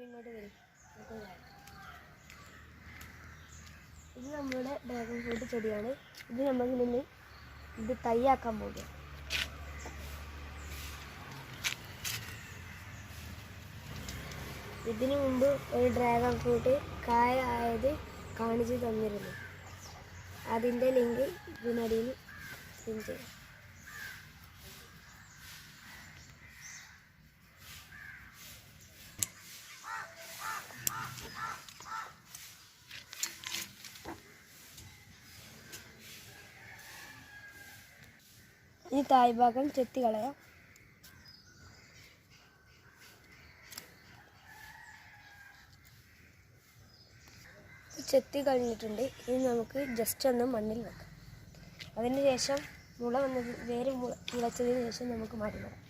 ഇങ്ങോട്ട് വരും. ഇത് നമ്മുടെ ഡ്രാഗൺ ഫ്രൂട്ട് ചെടിയാണ്. ഇത് നമ്മൾ നിന്ന് ഇത് തൈയാക്കാൻ പോകുക. ഇതിനു മുമ്പ് ഒരു ഡ്രാഗൺ ഫ്രൂട്ട് കായ ആയത് കാണിച്ചു തന്നിരുന്നു. അതിൻ്റെ ലിങ്ക് ഇതിനടിയിൽ പിൻ ചെയ്യാം. ഈ താഴ്ഭാഗം ചെത്തി കളയാം. ചെത്തി കഴിഞ്ഞിട്ടുണ്ട്. ഇനി നമുക്ക് ജസ്റ്റ് ഒന്ന് മണ്ണിൽ വെക്കാം. അതിന് ശേഷം വേര് മുളച്ചതിന് ശേഷം നമുക്ക് മാറ്റി നടാം.